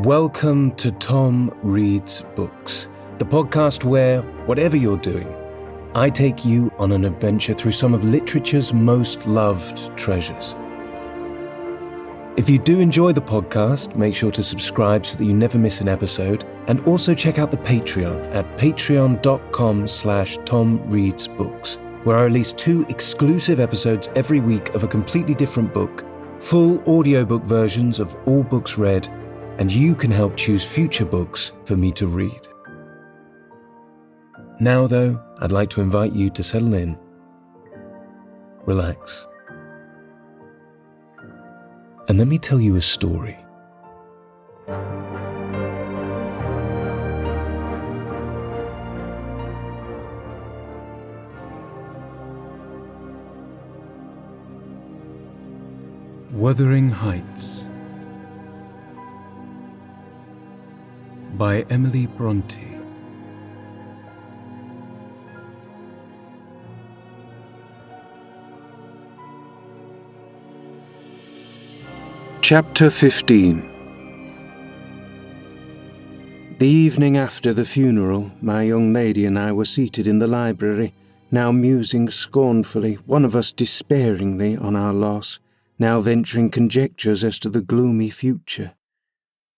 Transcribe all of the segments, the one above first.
Welcome to Tom Reads Books, the podcast where, whatever you're doing, I take you on an adventure through some of literature's most loved treasures. If you do enjoy the podcast, make sure to subscribe so that you never miss an episode, and also check out the Patreon at patreon.com/TomReadsBooks, where I release 2 exclusive episodes every week of a completely different book, full audiobook versions of all books read, and you can help choose future books for me to read. Now, though, I'd like to invite you to settle in, relax, and let me tell you a story. Wuthering Heights by Emily Brontë. Chapter 15. The evening after the funeral, my young lady and I were seated in the library, now musing scornfully, one of us despairingly on our loss, now venturing conjectures as to the gloomy future.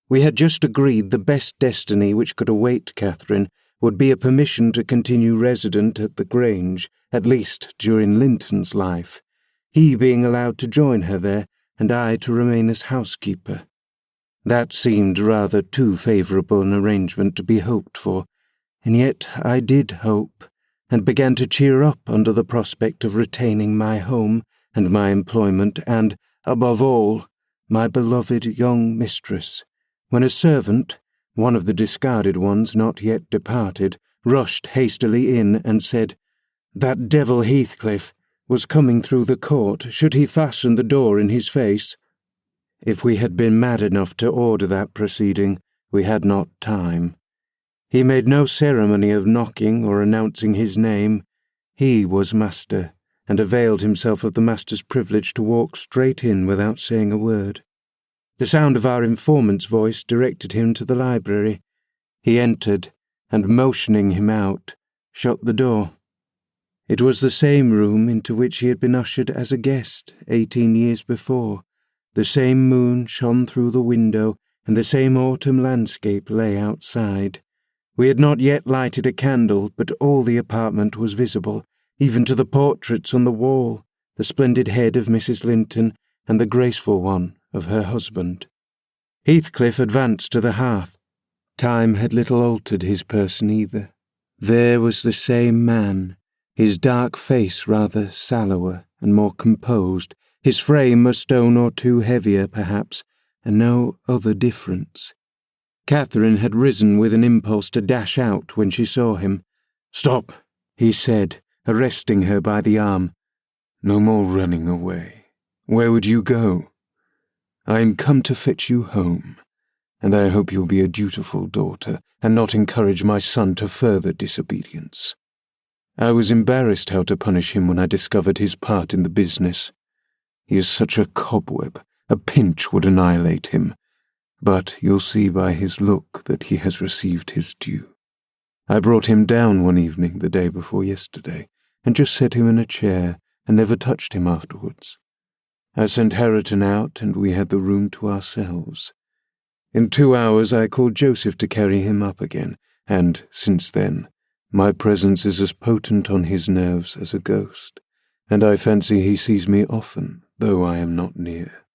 We had just agreed the best destiny which could await Catherine would be a permission to continue resident at the Grange, at least during Linton's life, he being allowed to join her there, and I to remain as housekeeper. That seemed rather too favourable an arrangement to be hoped for, and yet I did hope, and began to cheer up under the prospect of retaining my home and my employment and, above all, my beloved young mistress, when a servant, one of the discarded ones not yet departed, rushed hastily in and said, "That devil Heathcliff was coming through the court. Should he fasten the door in his face?" If we had been mad enough to order that proceeding, we had not time. He made no ceremony of knocking or announcing his name. He was master, and availed himself of the master's privilege to walk straight in without saying a word. The sound of our informant's voice directed him to the library. He entered, and motioning him out, shut the door. It was the same room into which he had been ushered as a guest 18 years before. The same moon shone through the window, and the same autumn landscape lay outside. We had not yet lighted a candle, but all the apartment was visible, even to the portraits on the wall, the splendid head of Mrs. Linton and the graceful one of her husband. Heathcliff advanced to the hearth. Time had little altered his person either. There was the same man, his dark face rather sallower and more composed, his frame a stone or two heavier perhaps, and no other difference. Catherine had risen with an impulse to dash out when she saw him. "Stop," he said, arresting her by the arm. "No more running away. Where would you go? I am come to fetch you home, and I hope you'll be a dutiful daughter, and not encourage my son to further disobedience. I was embarrassed how to punish him when I discovered his part in the business. He is such a cobweb, a pinch would annihilate him, but you'll see by his look that he has received his due. I brought him down one evening the day before yesterday, and just set him in a chair, and never touched him afterwards. I sent Hareton out, and we had the room to ourselves. In 2 hours I called Joseph to carry him up again, and, since then, my presence is as potent on his nerves as a ghost, and I fancy he sees me often, though I am not near.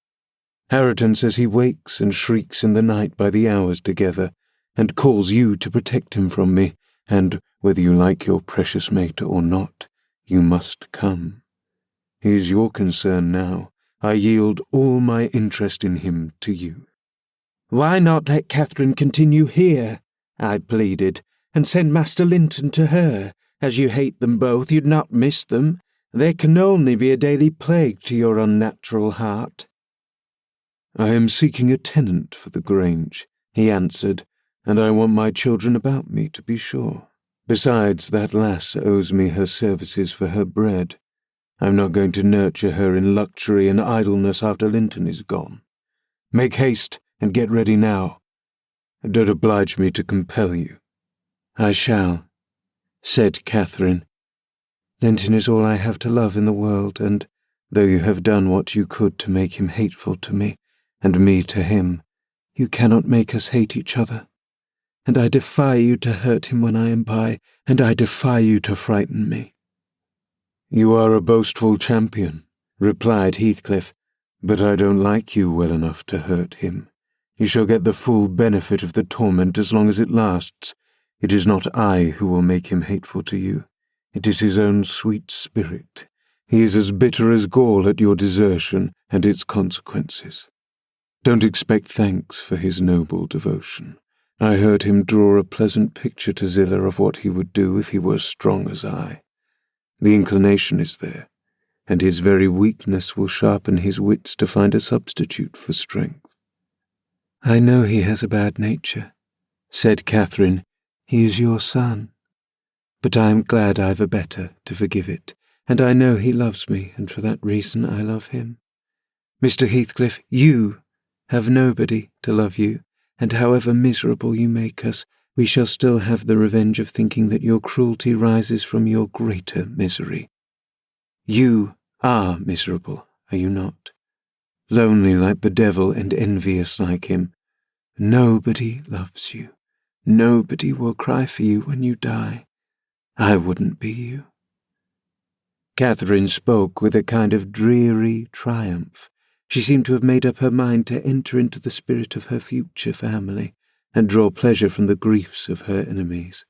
Hareton says he wakes and shrieks in the night by the hours together, and calls you to protect him from me, and, whether you like your precious mate or not, you must come. He is your concern now. I yield all my interest in him to you." "Why not let Catherine continue here?" I pleaded, "and send Master Linton to her? As you hate them both, you'd not miss them. They can only be a daily plague to your unnatural heart." "I am seeking a tenant for the Grange," he answered, "and I want my children about me, to be sure. Besides, that lass owes me her services for her bread. I'm not going to nurture her in luxury and idleness after Linton is gone. Make haste and get ready now. Don't oblige me to compel you." "I shall," said Catherine. "Linton is all I have to love in the world, and though you have done what you could to make him hateful to me, and me to him, you cannot make us hate each other. And I defy you to hurt him when I am by, and I defy you to frighten me." "You are a boastful champion," replied Heathcliff, "but I don't like you well enough to hurt him. You shall get the full benefit of the torment as long as it lasts. It is not I who will make him hateful to you. It is his own sweet spirit. He is as bitter as gall at your desertion and its consequences. Don't expect thanks for his noble devotion. I heard him draw a pleasant picture to Zillah of what he would do if he were as strong as I. The inclination is there, and his very weakness will sharpen his wits to find a substitute for strength." "I know he has a bad nature," said Catherine. "He is your son. But I am glad I've a better to forgive it, and I know he loves me, and for that reason I love him. Mr. Heathcliff, you have nobody to love you, and however miserable you make us, we shall still have the revenge of thinking that your cruelty rises from your greater misery. You are miserable, are you not? Lonely like the devil and envious like him. Nobody loves you. Nobody will cry for you when you die. I wouldn't be you." Catherine spoke with a kind of dreary triumph. She seemed to have made up her mind to enter into the spirit of her future family, and draw pleasure from the griefs of her enemies.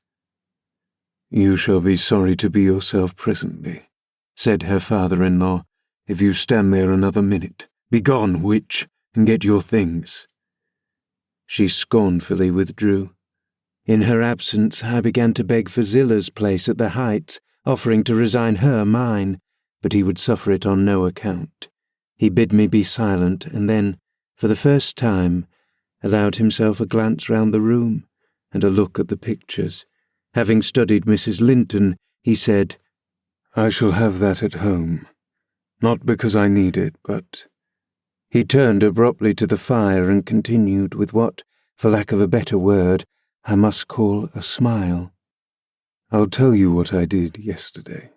"You shall be sorry to be yourself presently," said her father-in-law, "if you stand there another minute. Begone, witch, and get your things." She scornfully withdrew. In her absence I began to beg for Zillah's place at the Heights, offering to resign her mine, but he would suffer it on no account. He bid me be silent, and then, for the first time, allowed himself a glance round the room and a look at the pictures. Having studied Mrs. Linton, he said, "I shall have that at home. Not because I need it, but—" He turned abruptly to the fire and continued with what, for lack of a better word, I must call a smile. "I'll tell you what I did yesterday.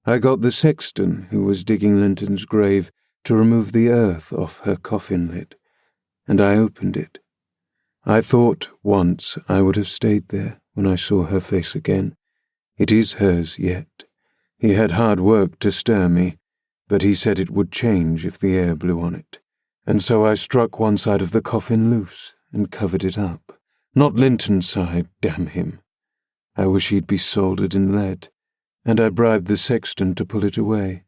I got the sexton, who was digging Linton's grave, to remove the earth off her coffin lid, and I opened it. I thought once I would have stayed there when I saw her face again. It is hers yet. He had hard work to stir me, but he said it would change if the air blew on it, and so I struck one side of the coffin loose and covered it up. Not Linton's side, damn him. I wish he'd be soldered in lead, and I bribed the sexton to pull it away.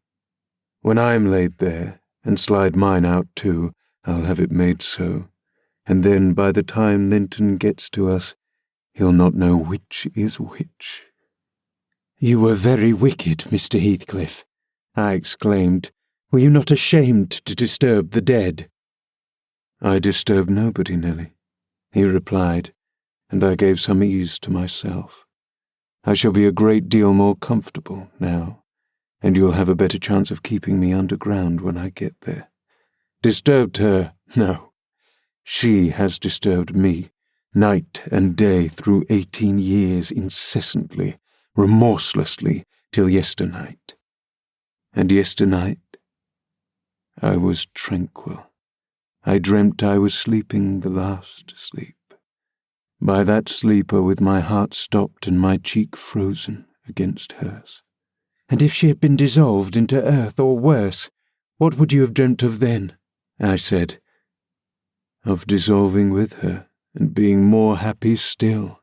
When I'm laid there, and slide mine out too, I'll have it made so, and then by the time Linton gets to us, he'll not know which is which." "You were very wicked, Mr. Heathcliff," I exclaimed. "Were you not ashamed to disturb the dead?" "I disturbed nobody, Nelly," he replied, and I gave some ease to myself. "I shall be a great deal more comfortable now, and you'll have a better chance of keeping me underground when I get there. Disturbed her? No. She has disturbed me, night and day through 18 years, incessantly, remorselessly, till yesternight. And yesternight I was tranquil. I dreamt I was sleeping the last sleep. By that sleeper with my heart stopped and my cheek frozen against hers." "And if she had been dissolved into earth, or worse, what would you have dreamt of then?" I said. "Of dissolving with her, and being more happy still,"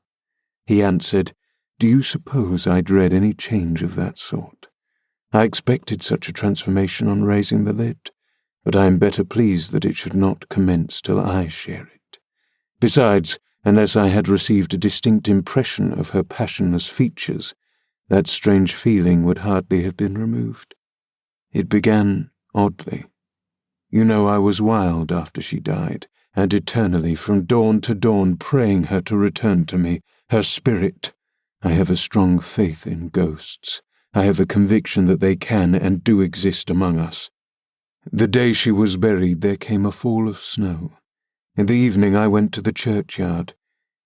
he answered. "Do you suppose I dread any change of that sort? I expected such a transformation on raising the lid, but I am better pleased that it should not commence till I share it. Besides, unless I had received a distinct impression of her passionless features, that strange feeling would hardly have been removed. It began oddly. You know I was wild after she died, and eternally from dawn to dawn praying her to return to me, her spirit. I have a strong faith in ghosts. I have a conviction that they can and do exist among us. The day she was buried there came a fall of snow. In the evening I went to the churchyard,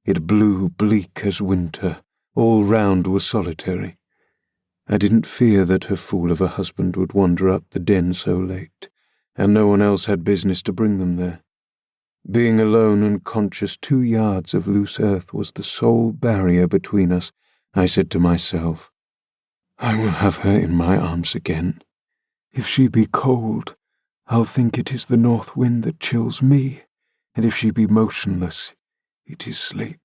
It blew bleak as winter. All round was solitary. I didn't fear that her fool of a husband would wander up the den so late, and no one else had business to bring them there. Being alone and conscious 2 yards of loose earth was the sole barrier between us. I said to myself, I will have her in my arms again. If she be cold, I'll think it is the north wind that chills me, and if she be motionless, it is sleep.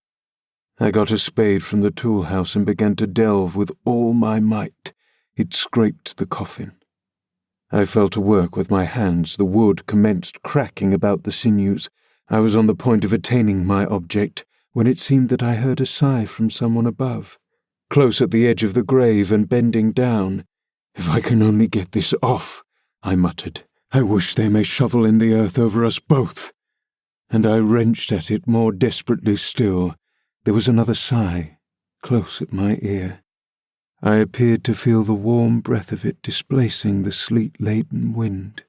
I got a spade from the tool house and began to delve with all my might. It scraped the coffin. I fell to work with my hands. The wood commenced cracking about the sinews. I was on the point of attaining my object when it seemed that I heard a sigh from someone above, close at the edge of the grave and bending down. If I can only get this off, I muttered. I wish they may shovel in the earth over us both. And I wrenched at it more desperately still. There was another sigh, close at my ear. I appeared to feel the warm breath of it displacing the sleet-laden wind.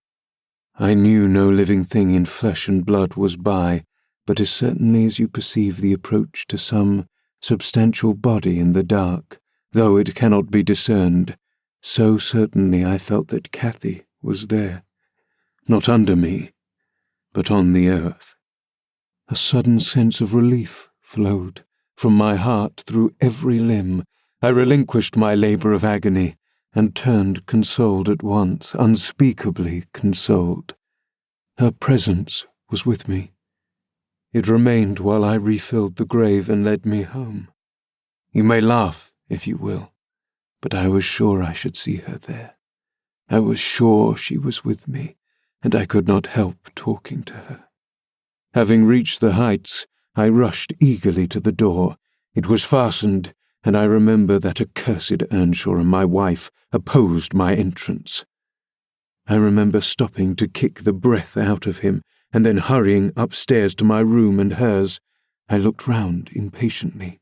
I knew no living thing in flesh and blood was by, but as certainly as you perceive the approach to some substantial body in the dark, though it cannot be discerned, so certainly I felt that Cathy was there, not under me, but on the earth. A sudden sense of relief flowed from my heart through every limb. I relinquished my labour of agony and turned consoled at once, unspeakably consoled. Her presence was with me. It remained while I refilled the grave and led me home. You may laugh, if you will, but I was sure I should see her there. I was sure she was with me, and I could not help talking to her. Having reached the heights, I rushed eagerly to the door. It was fastened, and I remember that accursed Earnshaw and my wife opposed my entrance. I remember stopping to kick the breath out of him, and then hurrying upstairs to my room and hers. I looked round impatiently.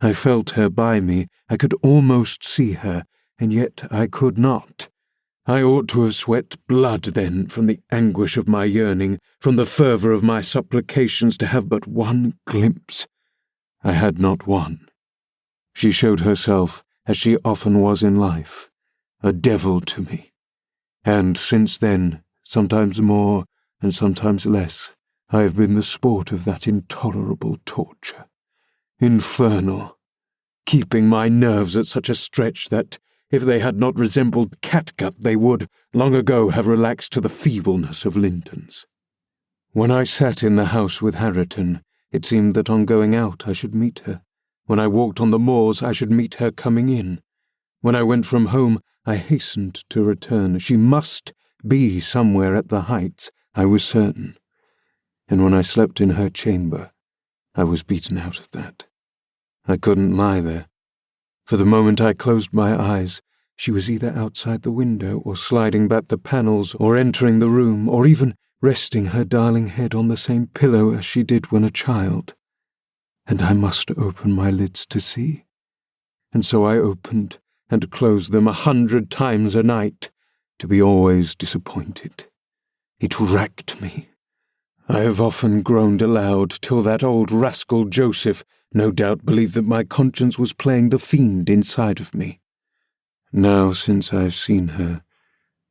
I felt her by me. I could almost see her, and yet I could not. I ought to have sweat blood then from the anguish of my yearning, from the fervour of my supplications to have but one glimpse. I had not one. She showed herself, as she often was in life, a devil to me. And since then, sometimes more and sometimes less, I have been the sport of that intolerable torture. Infernal, keeping my nerves at such a stretch that, if they had not resembled catgut, they would, long ago, have relaxed to the feebleness of lintons. When I sat in the house with Harriton, it seemed that on going out I should meet her. When I walked on the moors, I should meet her coming in. When I went from home, I hastened to return. She must be somewhere at the Heights, I was certain. And when I slept in her chamber, I was beaten out of that. I couldn't lie there. For the moment I closed my eyes, she was either outside the window or sliding back the panels or entering the room or even resting her darling head on the same pillow as she did when a child. And I must open my lids to see. And so I opened and closed them 100 times a night, to be always disappointed. It racked me. I have often groaned aloud till that old rascal Joseph no doubt believed that my conscience was playing the fiend inside of me. Now, since I've seen her,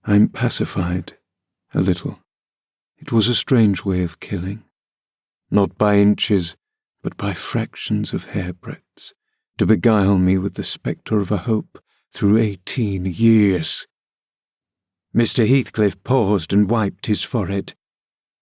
I'm pacified a little. It was a strange way of killing, not by inches, but by fractions of hairbreadths, to beguile me with the spectre of a hope through 18 years. Mr. Heathcliff paused and wiped his forehead.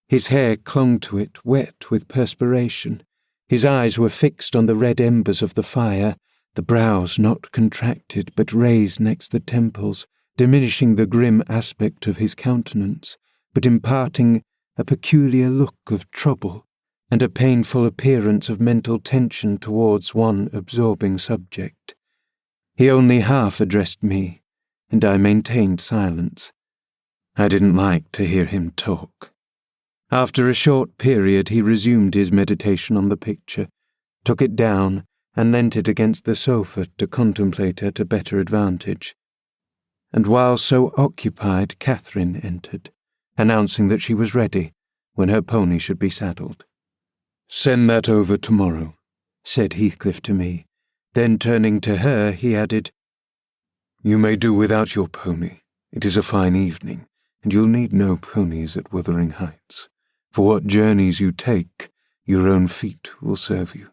His hair clung to it, wet with perspiration. His eyes were fixed on the red embers of the fire, the brows not contracted but raised next the temples, diminishing the grim aspect of his countenance, but imparting a peculiar look of trouble and a painful appearance of mental tension towards one absorbing subject. He only half addressed me, and I maintained silence. I didn't like to hear him talk. After a short period he resumed his meditation on the picture, took it down, and leant it against the sofa to contemplate it at better advantage. And while so occupied, Catherine entered, announcing that she was ready, when her pony should be saddled. "Send that over tomorrow," said Heathcliff to me. Then turning to her, he added, "You may do without your pony. It is a fine evening, and you'll need no ponies at Wuthering Heights. For what journeys you take, your own feet will serve you.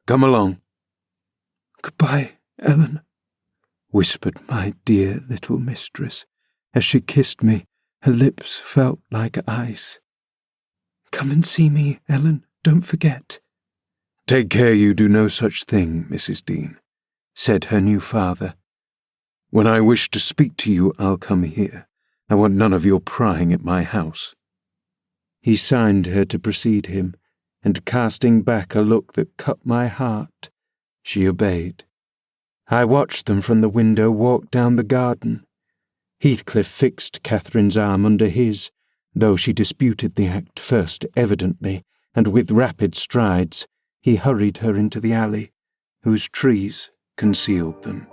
Come along." "Goodbye, Ellen," whispered my dear little mistress, as she kissed me. Her lips felt like ice. "Come and see me, Ellen, don't forget." "Take care you do no such thing, Mrs. Dean," said her new father. "When I wish to speak to you, I'll come here. I want none of your prying at my house." He signed her to precede him, and casting back a look that cut my heart, she obeyed. I watched them from the window walk down the garden. Heathcliff fixed Catherine's arm under his, though she disputed the act first evidently, and with rapid strides he hurried her into the alley, whose trees concealed them.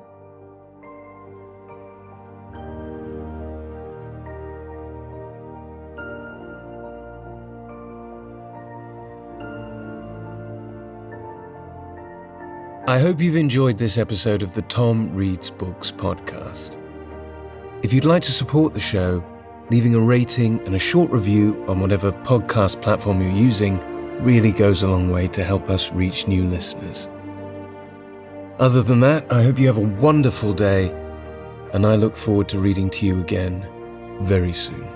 I hope you've enjoyed this episode of the Tom Reads Books podcast. If you'd like to support the show, leaving a rating and a short review on whatever podcast platform you're using really goes a long way to help us reach new listeners. Other than that, I hope you have a wonderful day, and I look forward to reading to you again very soon.